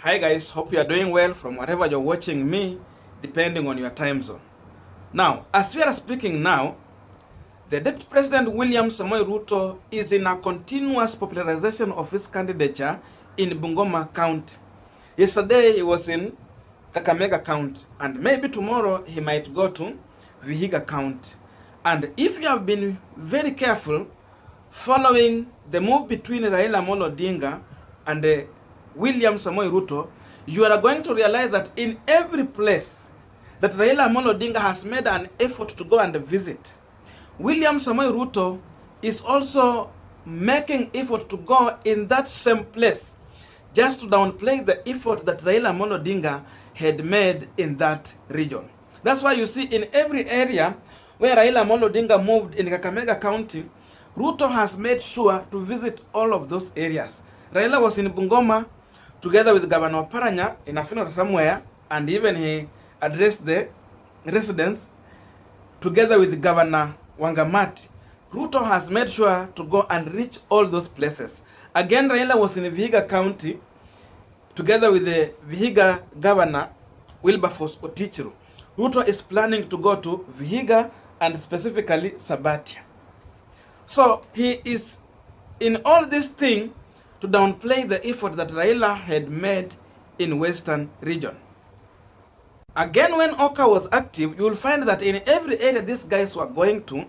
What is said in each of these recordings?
Hi guys, hope you are doing well from wherever you're watching me, depending on your time zone. Now, as we are speaking now, the Deputy President William Samoei Ruto is in a continuous popularization of his candidature in Bungoma County. Yesterday he was in Kakamega County, and maybe tomorrow he might go to Vihiga County. And if you have been very careful following the move between Raila Amolo Odinga and William Samoei Ruto, you are going to realize that in every place that Raila Amolo Odinga has made an effort to go and visit, William Samoei Ruto is also making effort to go in that same place, just to downplay the effort that Raila Amolo Odinga had made in that region. That's why you see in every area where Raila Amolo Odinga moved in Kakamega County, Ruto has made sure to visit all of those areas. Raila was in Bungoma together with Governor Paranya in a funeral somewhere, and even he addressed the residents together with Governor Wangamati. Ruto has made sure to go and reach all those places. Again, Raila was in Vihiga County together with the Vihiga Governor Wilberforce Otichiro. Ruto is planning to go to Vihiga and specifically Sabatia. So he is in all this thing to downplay the effort that Raila had made in Western region. Again, when Oka was active, you will find that in every area these guys were going to,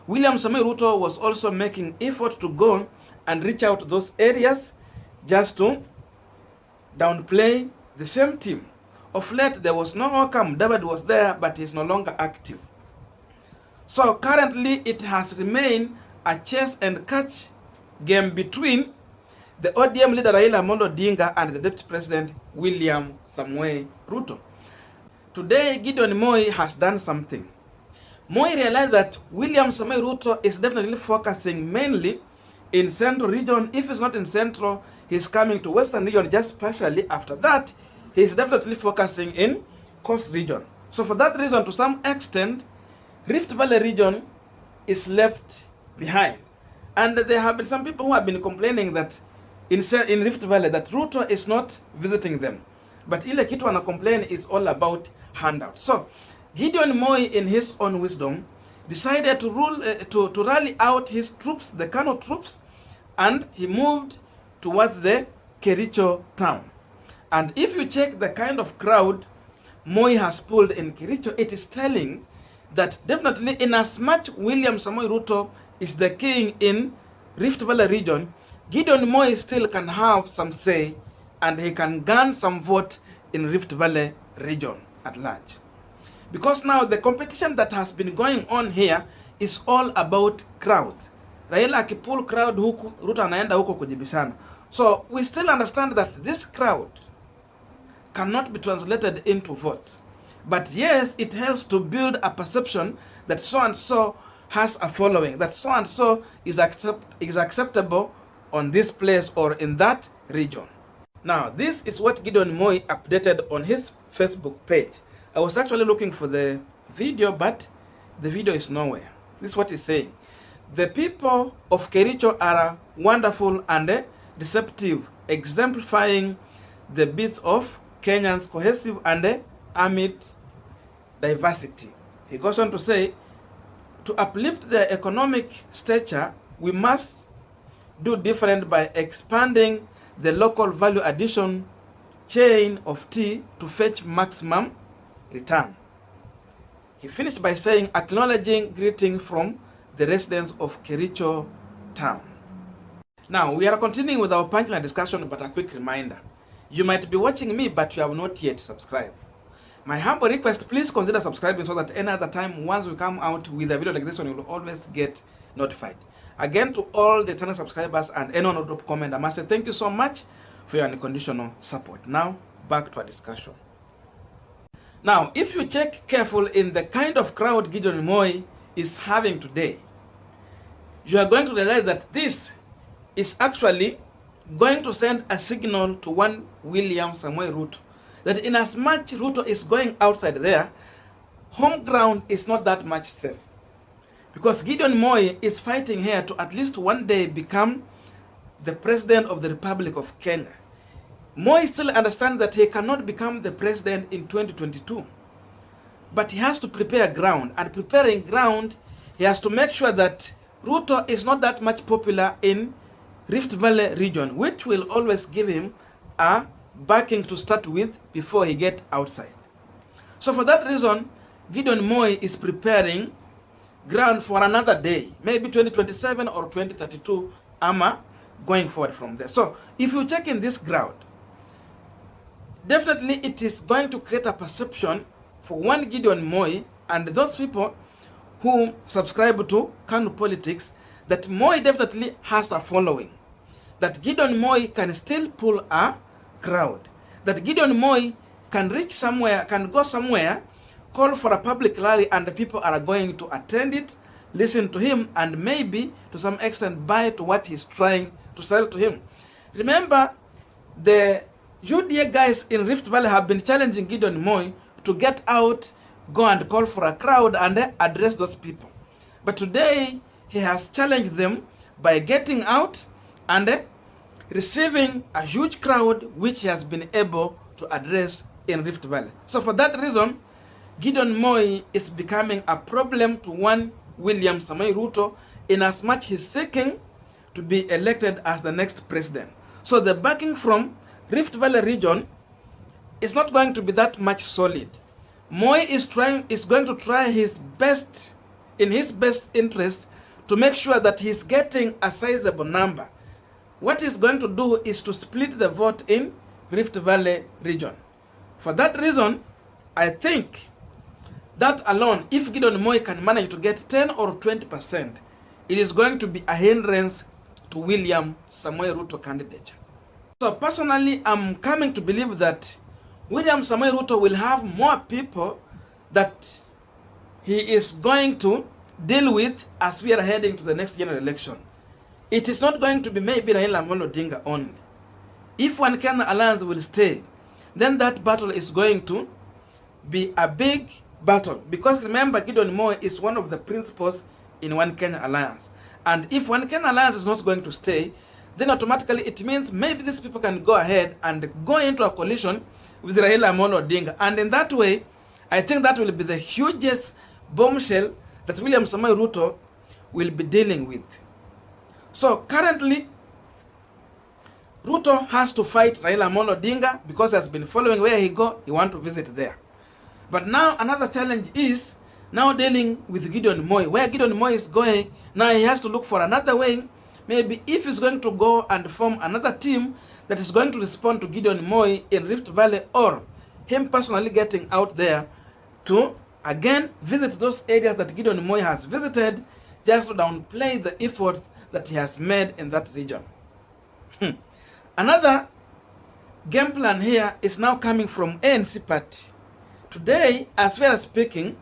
William Samoei Ruto was also making effort to go and reach out to those areas just to downplay the same team. Of late, there was no Oka. David was there, but he's no longer active. So currently, it has remained a chase and catch game between the ODM leader Raila Amolo Odinga and the Deputy President William Samoei Ruto. Today, Gideon Moi has done something. Moi realized that William Samoei Ruto is definitely focusing mainly in Central region. If it's not in Central, he's coming to Western region just partially. After that, he's definitely focusing in Coast region. So for that reason, to some extent, Rift Valley region is left behind. And there have been some people who have been complaining that in Rift Valley that Ruto is not visiting them. But ile kitu wana complain is all about handout. So Gideon Moi, in his own wisdom, decided to rally out his troops, the KANU troops, and he moved towards the Kericho town. And if you check the kind of crowd Moi has pulled in Kericho, it is telling that definitely in as much William Samoei Ruto is the king in Rift Valley region, Gideon Moi still can have some say and he can gain some vote in Rift Valley region at large. Because now the competition that has been going on here is all about crowds. Raila akipull crowd huku, Ruto anaenda huko kujibishana. So we still understand that this crowd cannot be translated into votes. But yes, it helps to build a perception that so and so has a following, that so and so is acceptable on this place or in that region. Now, this is what Gideon Moi updated on his Facebook page. I was actually looking for the video, but the video is nowhere. This is what he's saying. The people of Kericho are wonderful and deceptive, exemplifying the bits of Kenya's cohesive and amid diversity. He goes on to say, to uplift the economic stature, we must do different by expanding the local value addition chain of tea to fetch maximum return. He finished by saying, acknowledging greeting from the residents of Kericho town. Now, we are continuing with our punchline discussion, but a quick reminder. You might be watching me, but you have not yet subscribed. My humble request, please consider subscribing so that any other time, once we come out with a video like this one, you will always get notified. Again, to all the channel subscribers and anyone who drop comment, I must say thank you so much for your unconditional support. Now, back to our discussion. Now, if you check careful in the kind of crowd Gideon Moi is having today, you are going to realize that this is actually going to send a signal to one William Samoei Ruto, that in as much Ruto is going outside there, home ground is not that much safe. Because Gideon Moi is fighting here to at least one day become the President of the Republic of Kenya. Moi still understands that he cannot become the president in 2022. But he has to prepare ground. And preparing ground, he has to make sure that Ruto is not that much popular in Rift Valley region, which will always give him a backing to start with before he get outside. So for that reason, Gideon Moi is preparing ground for another day, maybe 2027 or 2032, ama going forward from there. So if you check in this ground, definitely it is going to create a perception for one Gideon Moi and those people who subscribe to KANU politics that Moi definitely has a following, that Gideon Moi can still pull a crowd, that Gideon Moi can reach somewhere, can go somewhere, call for a public rally, and the people are going to attend it, listen to him, and maybe to some extent buy to what he's trying to sell to him. Remember, the UDA guys in Rift Valley have been challenging Gideon Moi to get out, go and call for a crowd and address those people. But today, he has challenged them by getting out and receiving a huge crowd, which he has been able to address in Rift Valley. So for that reason, Gideon Moi is becoming a problem to one William Samoei Ruto, in as much he's seeking to be elected as the next president. So the backing from Rift Valley region is not going to be that much solid. Moi is going to try his best, in his best interest, to make sure that he's getting a sizable number. What he's going to do is to split the vote in Rift Valley region. For that reason, I think that alone, if Gideon Moi can manage to get 10 or 20%, it is going to be a hindrance to William Samoei Ruto candidature. So personally, I'm coming to believe that William Samoei Ruto will have more people that he is going to deal with as we are heading to the next general election. It is not going to be maybe Raila Amolo Odinga only. If One Kenya Alliance will stay, then that battle is going to be a big battle. Because remember, Gideon Moi is one of the principals in One Kenya Alliance. And if One Kenya Alliance is not going to stay, then automatically it means maybe these people can go ahead and go into a coalition with Raila Amolo Odinga. And in that way, I think that will be the hugest bombshell that William Samoei Ruto will be dealing with. So currently, Ruto has to fight Raila Amolo Odinga because he has been following where he go, he want to visit there. But now another challenge is now dealing with Gideon Moi. Where Gideon Moi is going, now he has to look for another way. Maybe if he's going to go and form another team that is going to respond to Gideon Moi in Rift Valley, or him personally getting out there to again visit those areas that Gideon Moi has visited, just to downplay the effort that he has made in that region. Another game plan here is now coming from ANC party. Today, as we are speaking,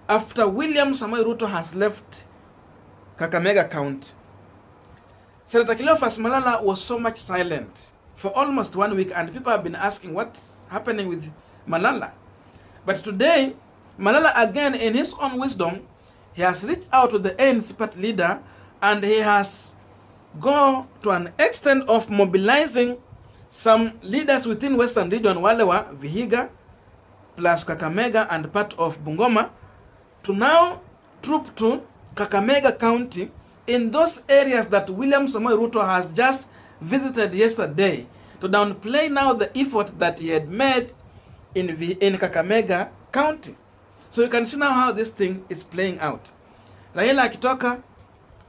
after William Samoei Ruto has left Kakamega County, Senator Cleophas Malala was so much silent for almost 1 week, and people have been asking what's happening with Malala. But today, Malala again, in his own wisdom, he has reached out to the ANC party leader, and he has gone to an extent of mobilizing some leaders within Western region, Walewa, Vihiga, plus Kakamega and part of Bungoma, to now troop to Kakamega County in those areas that William Samoei Ruto has just visited yesterday, to downplay now the effort that he had made in Kakamega County. So you can see now how this thing is playing out. Raila akitoka,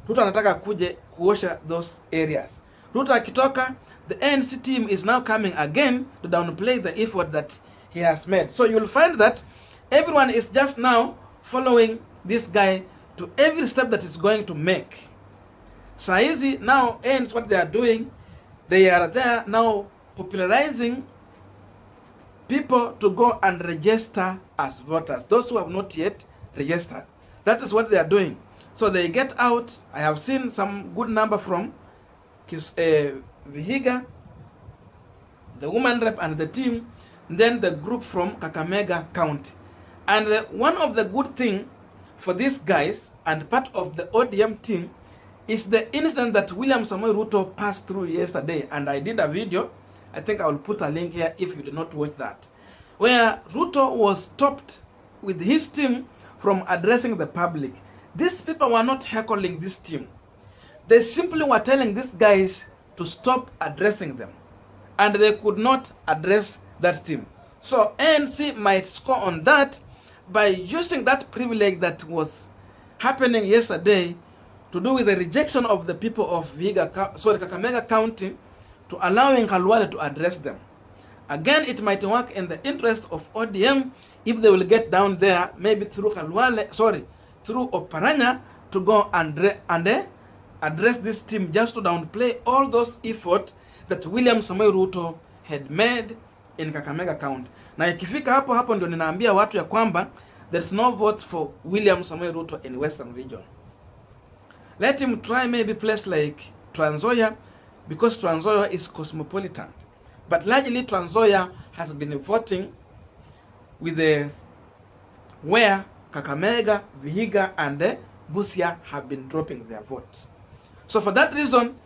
Ruto anataka kuje kuosha those areas. Ruto akitoka, the ANC team is now coming again to downplay the effort that he has made. So you'll find that everyone is just now following this guy to every step that he's going to make. Saizi now ends what they are doing. They are there now popularizing people to go and register as voters, those who have not yet registered. That is what they are doing. So they get out. I have seen some good number from Vihiga, the woman rep and the team, then the group from Kakamega County. And one of the good thing for these guys and part of the ODM team is the incident that William Samoei Ruto passed through yesterday. And I did a video I think I will put a link here if you did not watch that, where Ruto was stopped with his team from addressing the public. These people were not heckling this team. They simply were telling these guys to stop addressing them. And they could not address that team. So ANC might score on that by using that privilege that was happening yesterday to do with the rejection of the people of Kakamega County to allowing Khalwale to address them. Again, it might work in the interest of ODM if they will get down there, maybe through through Oparanya, to go and address this team, just to downplay all those efforts that William Samoei Ruto had made in Kakamega County. Na ikifika hapo ndio ninaambia watu ya kwamba there's no vote for William Samoei Ruto in Western region. Let him try maybe place like Trans Nzoia, because Trans Nzoia is cosmopolitan. But largely Trans Nzoia has been voting with where Kakamega, Vihiga and Busia have been dropping their votes. So for that reason,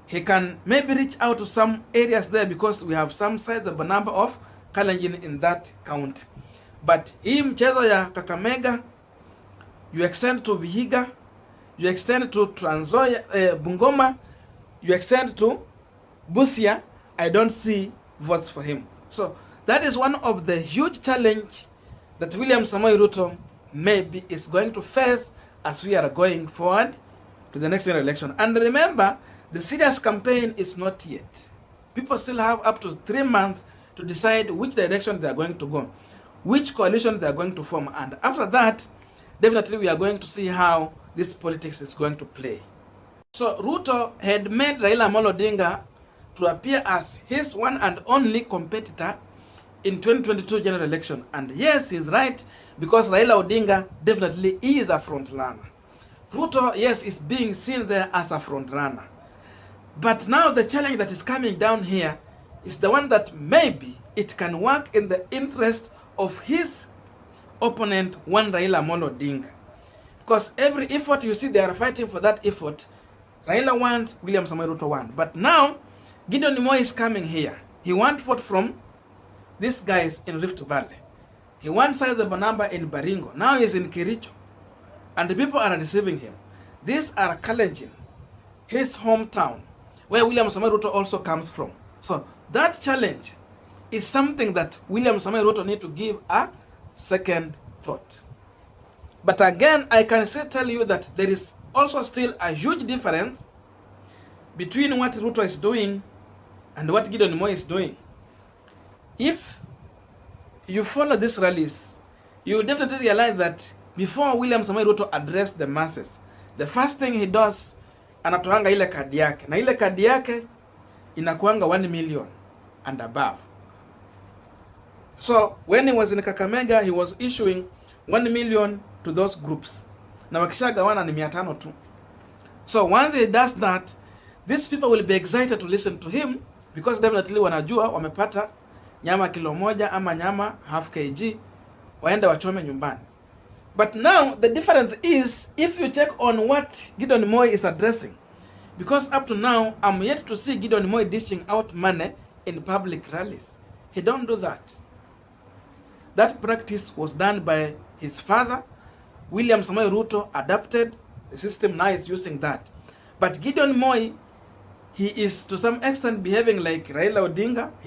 he can maybe reach out to some areas there, because we have some sizable number of Kalenjin in that county. But hii mchezo ya Kakamega, you extend to Vihiga, you extend to Trans Nzoia, Bungoma, you extend to Busia, I don't see votes for him. So that is one of the huge challenge that William Samoei Ruto maybe is going to face as we are going forward to the next general election. And remember, the serious campaign is not yet. People still have up to 3 months to decide which direction they are going to go, which coalition they are going to form. And after that, definitely we are going to see how this politics is going to play. So Ruto had made Raila Amolo Odinga to appear as his one and only competitor in 2022 general election. And yes, he's right, because Raila Odinga definitely is a front runner. Ruto, yes, is being seen there as a front runner. But now the challenge that is coming down here is the one that maybe it can work in the interest of his opponent, one Raila Amolo Odinga. Because every effort you see, they are fighting for that effort. Raila wants, William Samoei Ruto wants. But now, Gideon Moi is coming here. He wants vote from these guys in Rift Valley. He wants sizable number in Baringo. Now he's in Kericho. And the people are receiving him. These are Kalenjin, his hometown, where William Samoei Ruto also comes from. So that challenge is something that William Samoei Ruto need to give a second thought. But again, I can tell you that there is also still a huge difference between what Ruto is doing and what Gideon Moi is doing. If you follow these rallies, you will definitely realize that before William Samoei Ruto addressed the masses, the first thing he does, anatoanga ile kadi yake. Na ile kadi yake inakuanga 1 million and above. So when he was in Kakamega, he was issuing 1 million to those groups. Na wakishagawana ni 500 tu. So once he does that, these people will be excited to listen to him, because definitely wanajua wamepata nyama kilo moja ama nyama half kg, waende wachome nyumbani. But now the difference is, if you check on what Gideon Moi is addressing, because up to now I'm yet to see Gideon Moi dishing out money in public rallies. He don't do that. That practice was done by his father. William Samoei Ruto adapted the system, now is using that. But Gideon Moi, he is to some extent behaving like Raila Odinga. He